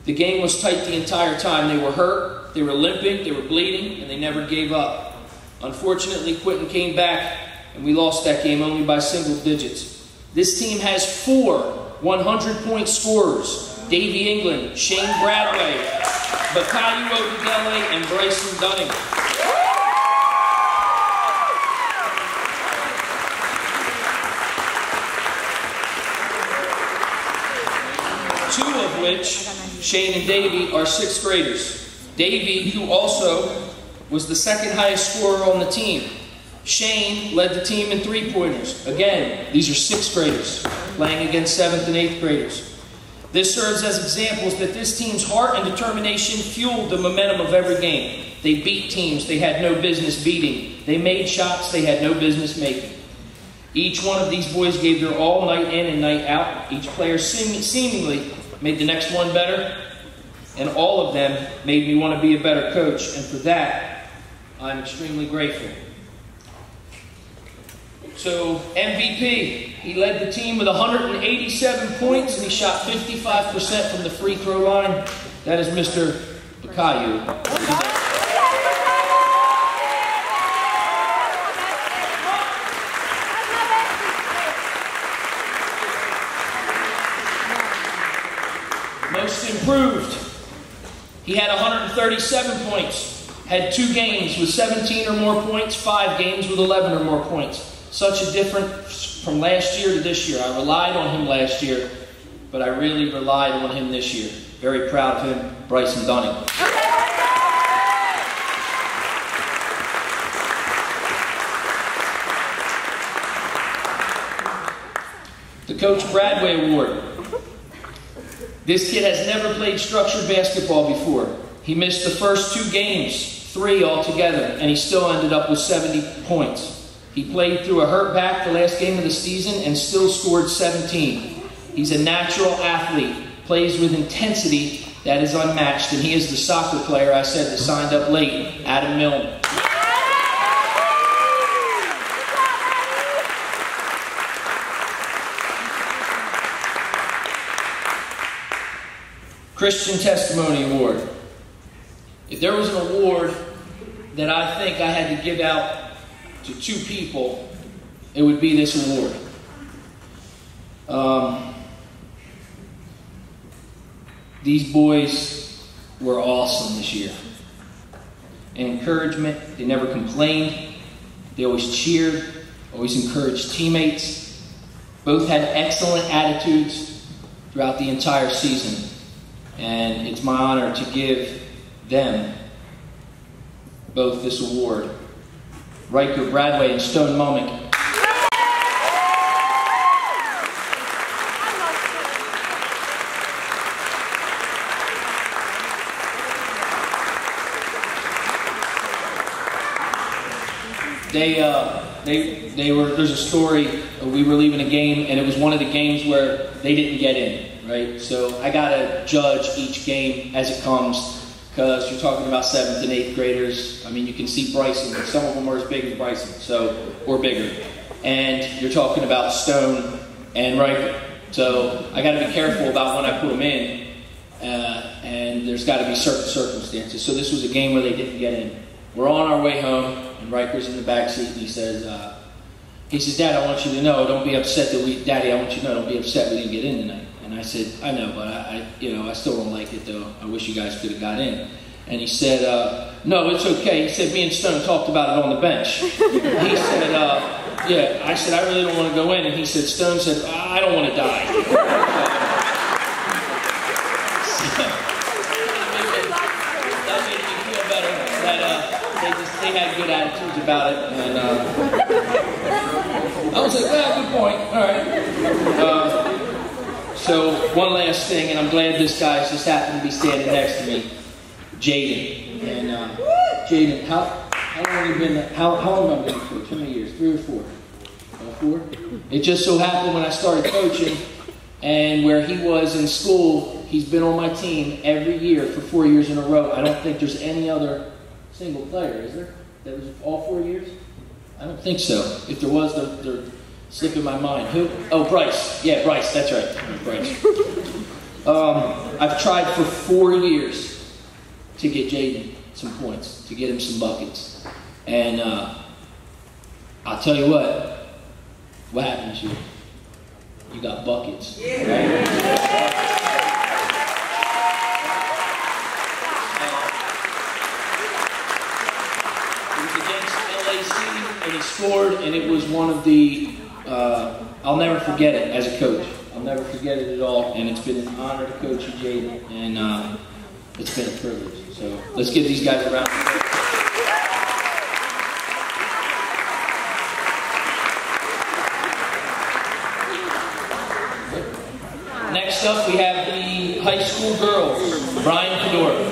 The game was tight the entire time. They were hurt, they were limping, they were bleeding, and they never gave up. Unfortunately, Quinton came back, and we lost that game only by single digits. This team has 4 100-point scorers: Davey England, Shane Bradway, Bakayu Odedele, and Bryson Dunning. Two of which, Shane and Davey, are 6th graders. Davey, who also was the 2nd highest scorer on the team. Shane led the team in 3-pointers. Again, these are 6th graders playing against 7th and 8th graders. This serves as examples that this team's heart and determination fueled the momentum of every game. They beat teams they had no business beating. They made shots they had no business making. Each one of these boys gave their all night in and night out. Each player seemingly made the next one better, and all of them made me want to be a better coach, and for that, I'm extremely grateful. So, MVP, he led the team with 187 points, and he shot 55% from the free throw line. That is Mr. Bakayu. Most improved, he had 137 points, had 2 games with 17 or more points, 5 games with 11 or more points. Such a difference from last year to this year. I relied on him last year, but I really relied on him this year. Very proud of him, Bryson Dunning. The Coach Bradway Award. This kid has never played structured basketball before. He missed the first 2 games, 3 altogether, and he still ended up with 70 points. He played through a hurt back the last game of the season and still scored 17. He's a natural athlete, plays with intensity that is unmatched, and he is the soccer player I said that signed up late, Adam Milne. Christian Testimony Award. If there was an award that I think I had to give out to 2 people, it would be this award. These boys were awesome this year. and encouragement. They never complained. They always cheered, always encouraged teammates. Both had excellent attitudes throughout the entire season. And it's my honor to give them both this award. Riker Bradway and Stone Momick. There's a story, we were leaving a game, and it was one of the games where they didn't get in, right? So I got to judge each game as it comes, because you're talking about 7th and 8th graders. I mean, you can see Bryson, but some of them are as big as Bryson, or bigger. And you're talking about Stone and Riker. So I got to be careful about when I put them in, and there's got to be certain circumstances. So this was a game where they didn't get in. We're on our way home, and Riker's in the back seat, and he says, Dad, I want you to know, don't be upset Daddy, I want you to know, don't be upset we didn't get in tonight. And I said, I know, but I still don't like it, though. I wish you guys could have got in. And he said, no, it's okay. He said, me and Stone talked about it on the bench. He said, yeah. I said, I really don't want to go in. And he said, Stone said, I don't want to die. That made me feel better that they had good attitudes about it. And I was like, well, good point. All right. So one last thing, and I'm glad this guy's just happened to be standing next to me, Jaden. And Jaden, how long have you been? How long have I been coach? How many years? 3 or 4? 4. It just so happened when I started coaching, and where he was in school, he's been on my team every year for 4 years in a row. I don't think there's any other single player, is there? That was all 4 years? I don't think so. If there was, they're slipping my mind. Who? Oh, Bryce. Yeah, Bryce. That's right. Bryce. I've tried for 4 years to get Jaden some points, to get him some buckets. And I'll tell you what happened this year? You got buckets. Yeah. Right? And he scored, and it was one of the, I'll never forget it as a coach. I'll never forget it at all, and it's been an honor to coach you, Jaden, and it's been a privilege. So let's give these guys a round of applause. Next up, we have the high school girls, Brian Fedora.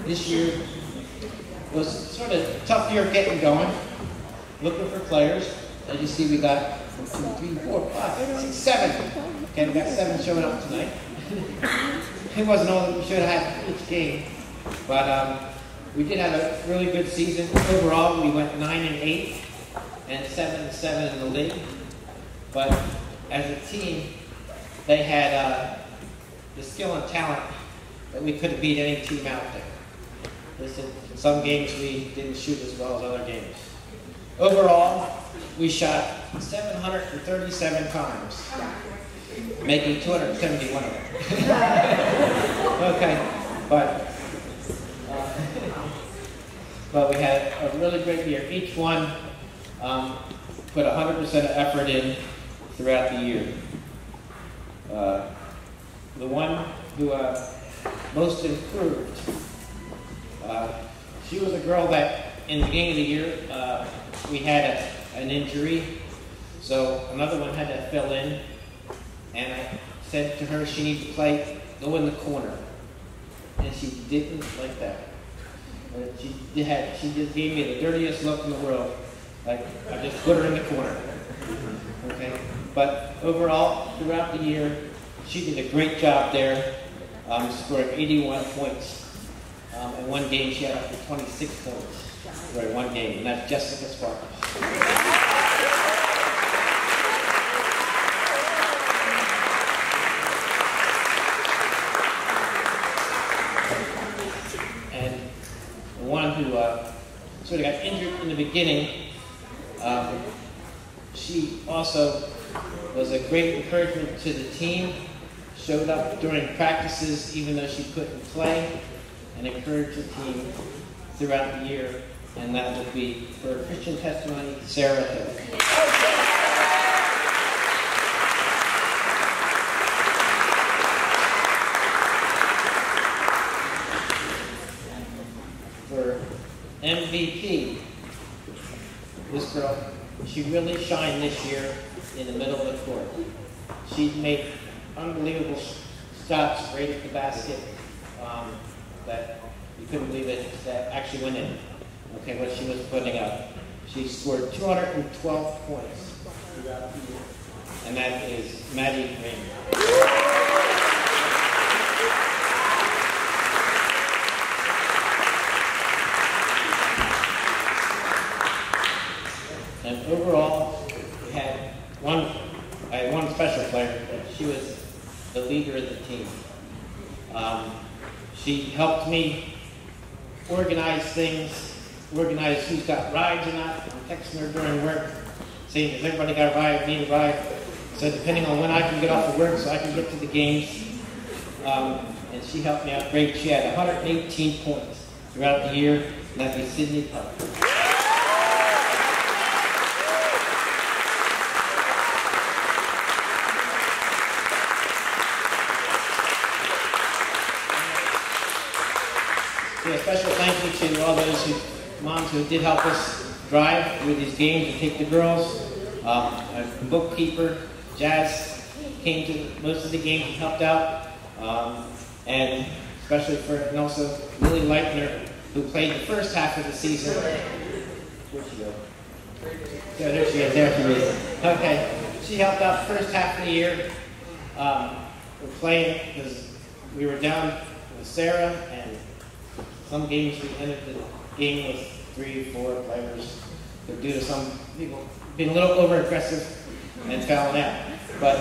This year was sort of a tough year getting going, looking for players. As you see, we got 1, 2, 3, 4, 5, 6, 7. Okay, we got 7 showing up tonight. It wasn't all that we should have had each game, but we did have a really good season. Overall, we went 9-8 and 7-7 in the league. But as a team, they had the skill and talent that we could have beat any team out there. Listen, in some games we didn't shoot as well as other games. Overall, we shot 737 times, making 271 of them. Okay, but we had a really great year. Each one put 100% of effort in throughout the year. The one who most improved, she was a girl that in the beginning of the year we had an injury, so another one had to fill in, and I said to her she needed to go in the corner, and she didn't like that. She just gave me the dirtiest look in the world, Like, I just put her in the corner. Okay? But overall, throughout the year, she did a great job there. Scored 81 points. In one game, she had up to 26 points for one game, and that's Jessica Sparkle. And the one who sort of got injured in the beginning, she also was a great encouragement to the team, showed up during practices even though she couldn't play, and encouraged the team throughout the year, and that would be, for Christian testimony, Sarah Hill. For MVP, this girl, she really shined this year in the middle of the court. She made unbelievable shots right at the basket that you couldn't believe it, that actually went in. Okay, what she was putting up. She scored 212 points throughout the year, and that is Maddie Raymond. And overall, I had one special player, but she was the leader of the team. She helped me organize things, organize who's got rides or not. I'm texting her during work, saying, has everybody got a ride, need a ride? So depending on when I can get off of work so I can get to the games. And she helped me out great. She had 118 points throughout the year, and that'd be Sydney Tucker. A special thank you to all those moms who did help us drive through these games and take the girls. Our bookkeeper, Jazz, came to most of the games and helped out. And especially and also Lily Leitner, who played the first half of the season. Where'd she go? Yeah, there she is, there she is. Okay, she helped out the first half of the year. We're playing because we were down with Sarah, and some games we ended the game with 3 or 4 players due to some people being a little over aggressive and fouling out. But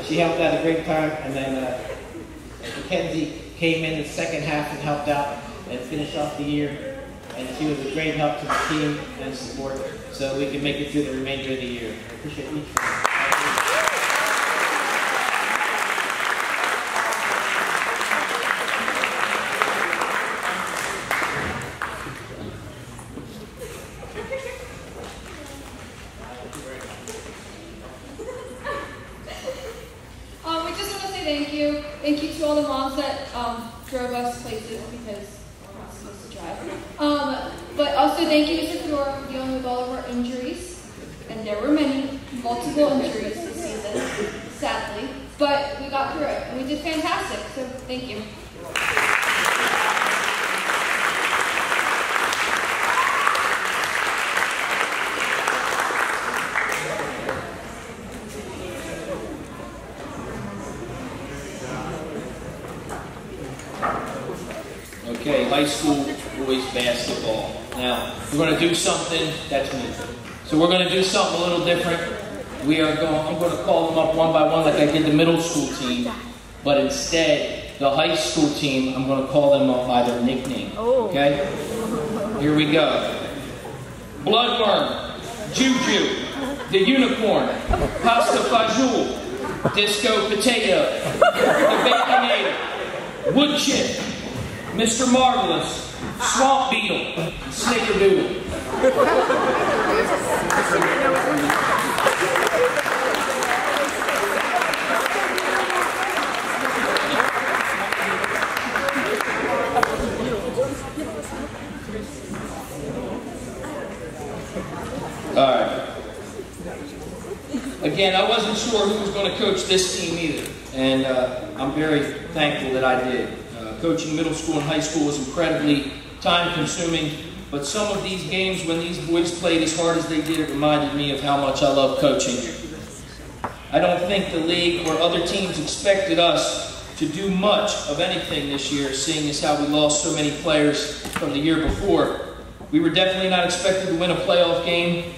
she helped out a great time, and then Mackenzie came in the second half and helped out and finished off the year, and she was a great help to the team and support, so we can make it through the remainder of the year. I appreciate each one. Thank you to all the moms that drove us places because we're not supposed to drive. But also thank you, Mr. Fedora, for dealing with all of our injuries. And there were multiple injuries this season, sadly. But we got through it, and we did fantastic, so thank you. Okay, high school boys basketball. Now, we're going to do something that's new. So we're going to do something a little different. I'm going to call them up one by one like I did the middle school team. But instead, the high school team, I'm going to call them up by their nickname. Okay? Here we go. Bloodworm, Juju, the Unicorn, Pasta Fajoule, Disco Potato, the Baconator, Wood Chip, Mr. Marvelous, Swamp Beetle, Snickerdoodle. All right. Again, I wasn't sure who was going to coach this team either, and I'm very thankful that I did. Coaching middle school and high school was incredibly time-consuming, but some of these games when these boys played as hard as they did, it reminded me of how much I love coaching. I don't think the league or other teams expected us to do much of anything this year, seeing as how we lost so many players from the year before. We were definitely not expected to win a playoff game,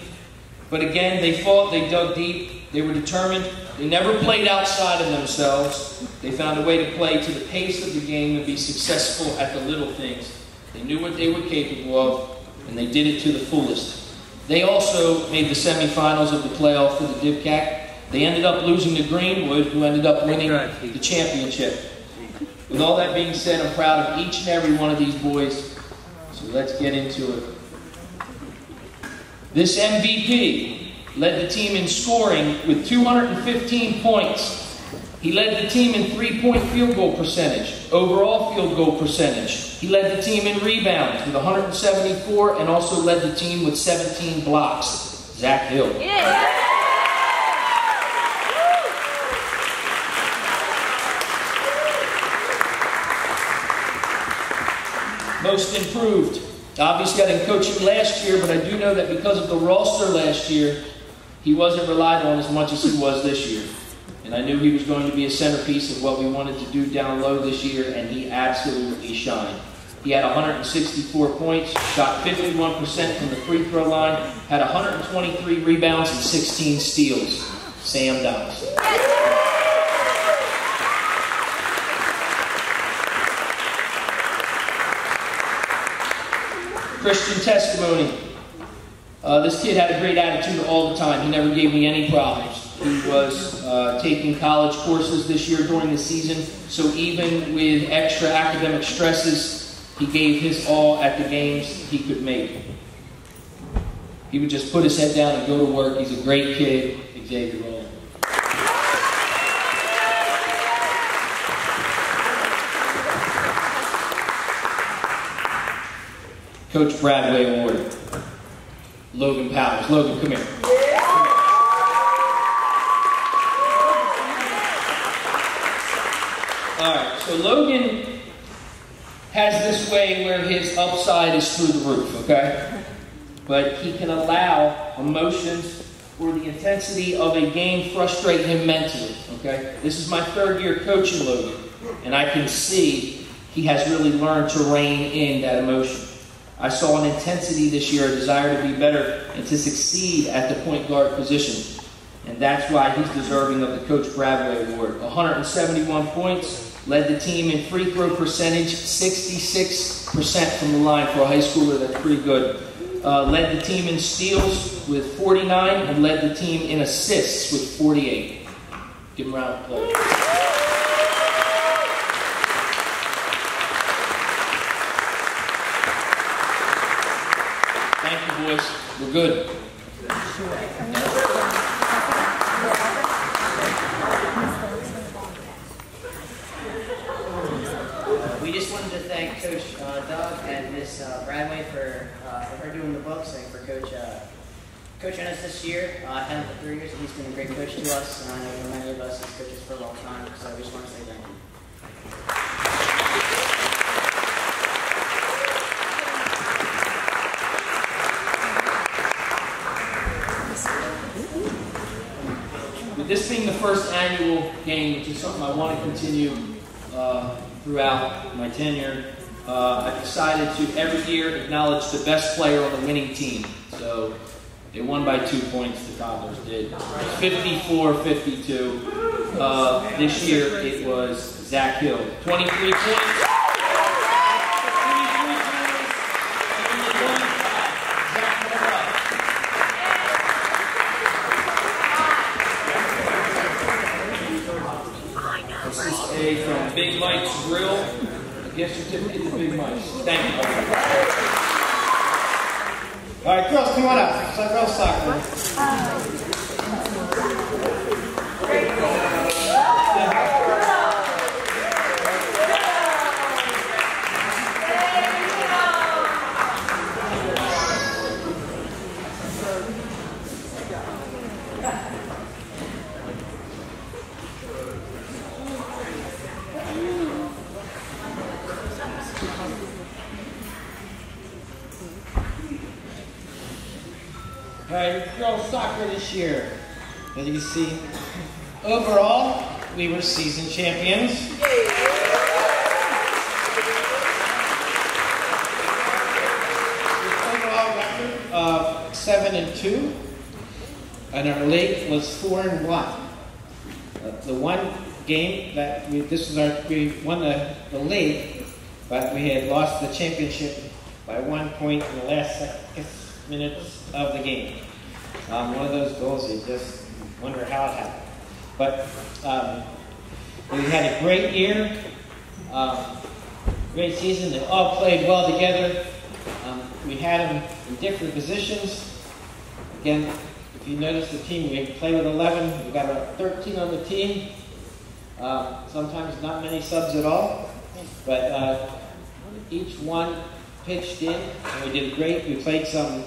but again, they fought, they dug deep, they were determined. They never played outside of themselves. They found a way to play to the pace of the game and be successful at the little things. They knew what they were capable of, and they did it to the fullest. They also made the semifinals of the playoff for the DivCac. They ended up losing to Greenwood, who ended up winning the championship. With all that being said, I'm proud of each and every one of these boys. So let's get into it. This MVP led the team in scoring with 215 points. He led the team in three-point field goal percentage, overall field goal percentage. He led the team in rebounds with 174 and also led the team with 17 blocks. Zach Hill. Yeah. Most improved. Obviously, I didn't coach him last year, but I do know that because of the roster last year, he wasn't relied on as much as he was this year. And I knew he was going to be a centerpiece of what we wanted to do down low this year, and he absolutely shined. He had 164 points, shot 51% from the free throw line, had 123 rebounds and 16 steals. Sam Donaldson. Christian testimony. This kid had a great attitude all the time. He never gave me any problems. He was taking college courses this year during the season, so even with extra academic stresses, he gave his all at the games he could make. He would just put his head down and go to work. He's a great kid. Xavier Rowland. Coach Bradway Award. Logan Powers. Logan, come here. Alright, so Logan has this way where his upside is through the roof, okay? But he can allow emotions or the intensity of a game frustrate him mentally, okay? This is my third year coaching Logan, and I can see he has really learned to rein in that emotion. I saw an intensity this year, a desire to be better and to succeed at the point guard position. And that's why he's deserving of the Coach Bradway Award. 171 points, led the team in free throw percentage, 66% from the line for a high schooler. That's pretty good. Led the team in steals with 49 and led the team in assists with 48. Give him a round of applause. Thank you, boys. We're good. We just wanted to thank Coach Doug and Miss Bradway for her doing the books and for coaching us this year. I've had him for 3 years, and he's been a great coach to us, and I know many of us as coaches for a long time, so I just want to say thank you. With this being the first annual game, which is something I want to continue throughout my tenure, I've decided to every year acknowledge the best player on the winning team. So they won by 2 points, the Toddlers did. 54-52. This year it was Zach Hill. 23 points. From Big Mike's Grill, a gift certificate to Big Mike's. Thank you. All right, girls, come on up. It's like girls soccer. All right, girls soccer this year. As you can see, overall, we were season champions. Overall record of 7-2, and our league was 4-1. The one game that we won the league, but we had lost the championship by 1 point in the last 6 minutes of the game. One of those goals, you just wonder how it happened. But we had a great year, great season. They all played well together. We had them in different positions. Again, if you notice the team, we play with 11. We got about 13 on the team. Sometimes not many subs at all, but each one pitched in, and we did great. We played some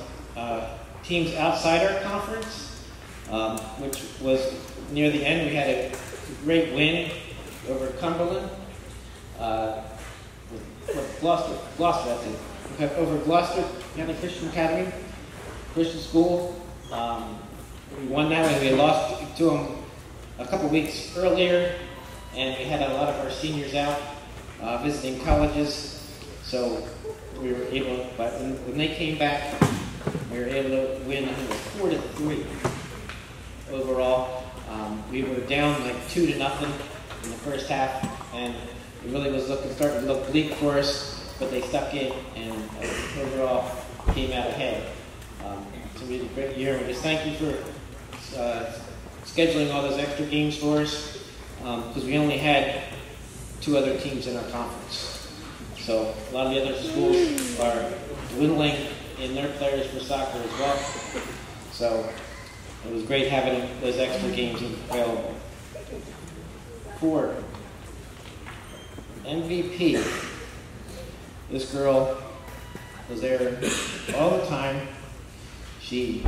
teams outside our conference, which was near the end. We had a great win over Cumberland, with Gloucester, that's it. Over Gloucester County Christian Academy, Christian School. We won that one. We lost to them a couple weeks earlier, and we had a lot of our seniors out visiting colleges, so we were able, but when they came back, we were able to win, I think it was 4-3 overall. We were down like 2-0 in the first half, and it really was starting to look bleak for us, but they stuck in and overall came out ahead. So we had a great year. We just thank you for scheduling all those extra games for us, because we only had 2 other teams in our conference. So a lot of the other schools are dwindling in their players for soccer as well. So it was great having those extra games available. For MVP, this girl was there all the time. She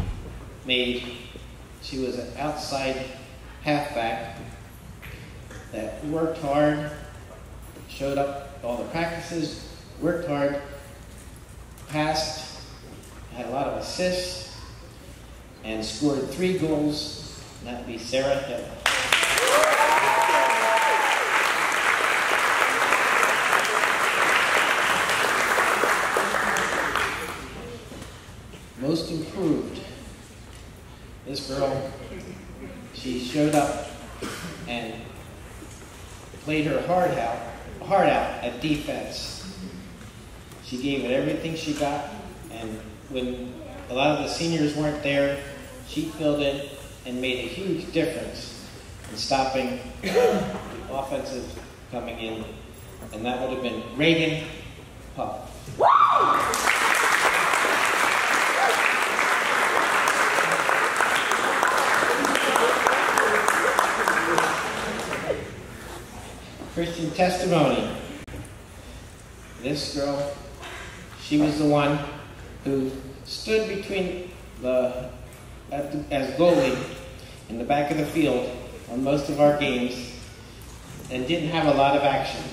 was an outside halfback that worked hard, showed up all the practices, worked hard, passed, had a lot of assists, and scored 3 goals, and that would be Sarah Hill. Most improved. This girl, she showed up and played her heart out at defense. She gave it everything she got, and when a lot of the seniors weren't there, she filled in and made a huge difference in stopping the offensive coming in, and that would have been Reagan Puff. Christian testimony. This girl, she was the one who stood between as goalie in the back of the field on most of our games and didn't have a lot of action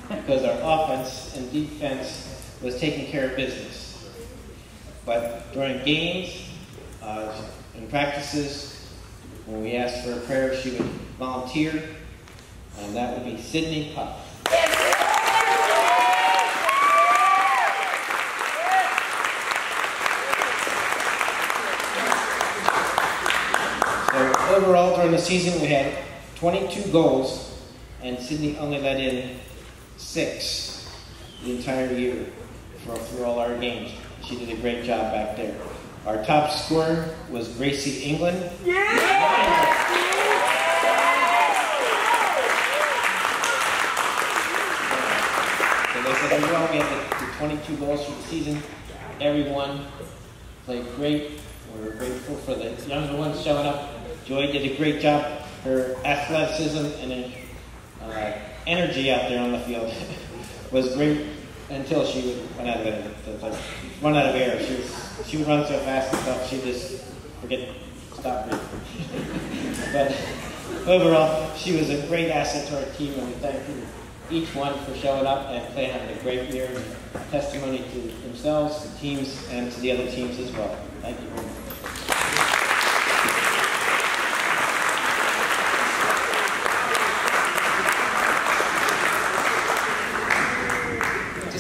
because our offense and defense was taking care of business. But during games, in practices, when we asked for a prayer, she would volunteer, and that would be Sydney Puff. So overall, during the season, we had 22 goals, and Sydney only let in 6 the entire year for all our games. She did a great job back there. Our top scorer was Gracie England. They said overall we had the 22 goals for the season. Everyone played great. We're grateful for the younger ones showing up. Joy did a great job. Her athleticism and energy out there on the field was great until she would run out of air. She would run so fast and stuff. She just stop breathing. But overall, she was a great asset to our team, and we thank each one for showing up and having a great year. Testimony to themselves, the teams, and to the other teams as well. Thank you very much.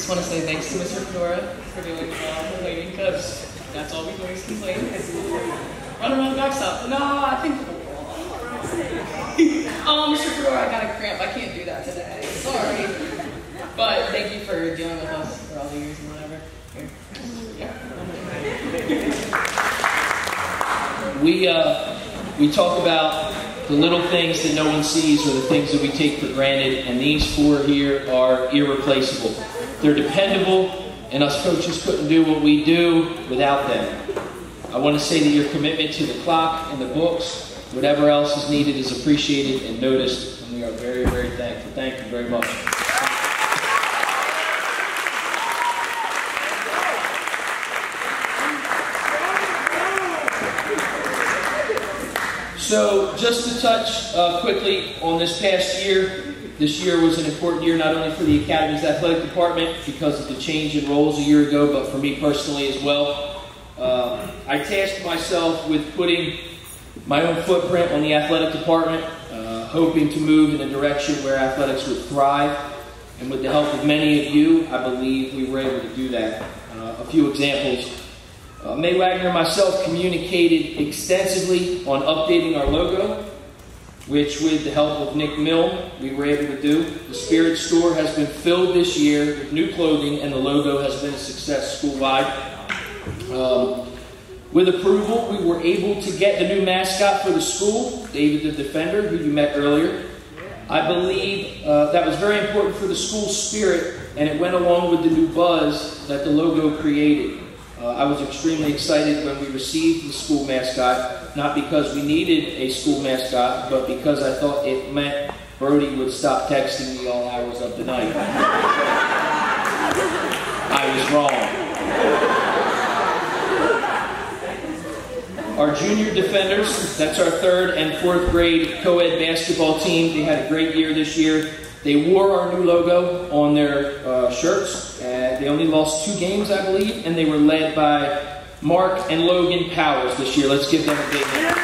just want to say thanks to Mr. Fedora for doing complaining, because that's all we do is complain. Running around the backstop. No, I think. Oh, Mr. Fedora, I got a cramp. I can't do that today. Sorry. But thank you for dealing with us for all the years and whatever. Here. Yeah. We talk about the little things that no one sees or the things that we take for granted, and these four here are irreplaceable. They're dependable, and us coaches couldn't do what we do without them. I want to say that your commitment to the clock and the books, whatever else is needed, is appreciated and noticed, and we are very, very thankful. Thank you very much. So, just to touch quickly on this past year, this year was an important year not only for the Academy's athletic department because of the change in roles a year ago, but for me personally as well. I tasked myself with putting my own footprint on the athletic department, hoping to move in a direction where athletics would thrive. And with the help of many of you, I believe we were able to do that. A few examples. May Wagner and myself communicated extensively on updating our logo, which with the help of Nick Milne, we were able to do. The Spirit Store has been filled this year with new clothing, and the logo has been a success school-wide. With approval, we were able to get the new mascot for the school, David the Defender, who you met earlier. I believe that was very important for the school spirit, and it went along with the new buzz that the logo created. I was extremely excited when we received the school mascot, not because we needed a school mascot, but because I thought it meant Brody would stop texting me all hours of the night. I was wrong. Our junior defenders, that's our 3rd and 4th grade co-ed basketball team. They had a great year this year. They wore our new logo on their shirts. They only lost 2 games, I believe, and they were led by Mark and Logan Powers this year. Let's give them a big hand.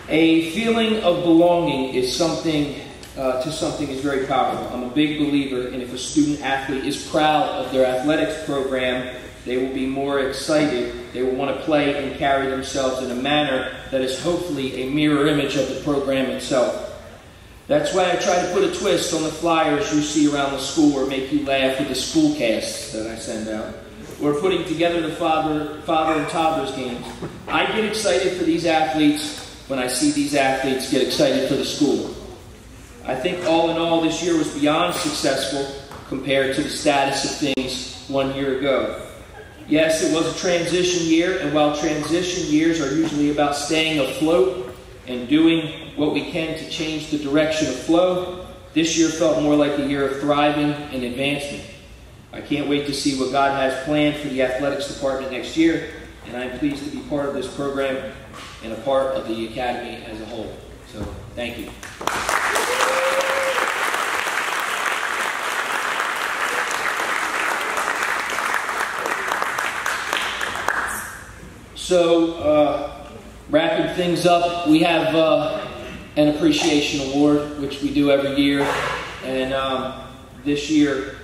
A feeling of belonging is something is very powerful. I'm a big believer in if a student athlete is proud of their athletics program, they will be more excited. They will want to play and carry themselves in a manner that is hopefully a mirror image of the program itself. That's why I try to put a twist on the flyers you see around the school or make you laugh with the school casts that I send out. Or putting together the father and toddlers games. I get excited for these athletes when I see these athletes get excited for the school. I think all in all this year was beyond successful compared to the status of things 1 year ago. Yes, it was a transition year, and while transition years are usually about staying afloat and doing what we can to change the direction of flow, this year felt more like a year of thriving and advancement. I can't wait to see what God has planned for the athletics department next year, and I'm pleased to be part of this program and a part of the Academy as a whole. So, thank you. So, wrapping things up, we have an appreciation award, which we do every year, and this year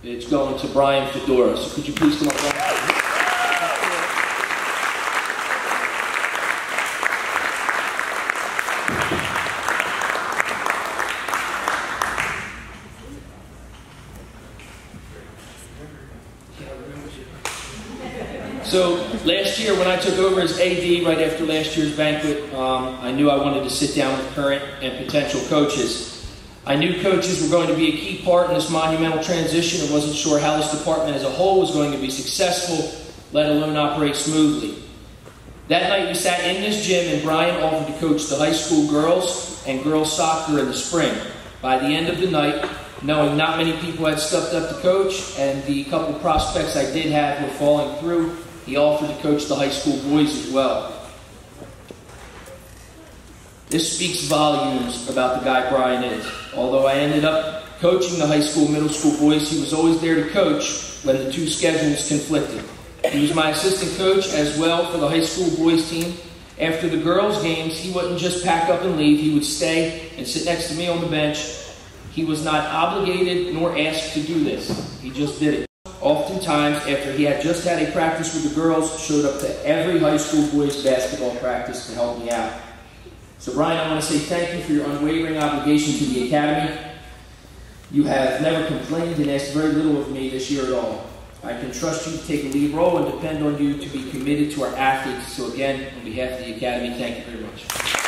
it's going to Brian Fedora. So could you please come up, Brian? So last year when I took over as AD right after last year's banquet, I knew I wanted to sit down with current and potential coaches. I knew coaches were going to be a key part in this monumental transition and wasn't sure how this department as a whole was going to be successful, let alone operate smoothly. That night we sat in this gym and Brian offered to coach the high school girls and girls soccer in the spring. By the end of the night, knowing not many people had stepped up to coach and the couple prospects I did have were falling through, he offered to coach the high school boys as well. This speaks volumes about the guy Brian is. Although I ended up coaching the high school, middle school boys, he was always there to coach when the two schedules conflicted. He was my assistant coach as well for the high school boys team, After the girls' games, he wouldn't just pack up and leave. He would stay and sit next to me on the bench. He was not obligated nor asked to do this. He just did it. Oftentimes, after he had just had a practice with the girls, showed up to every high school boys basketball practice to help me out. So Brian, I want to say thank you for your unwavering obligation to the Academy. You have never complained and asked very little of me this year at all. I can trust you to take a lead role and depend on you to be committed to our athletes. So again, on behalf of the Academy, thank you very much.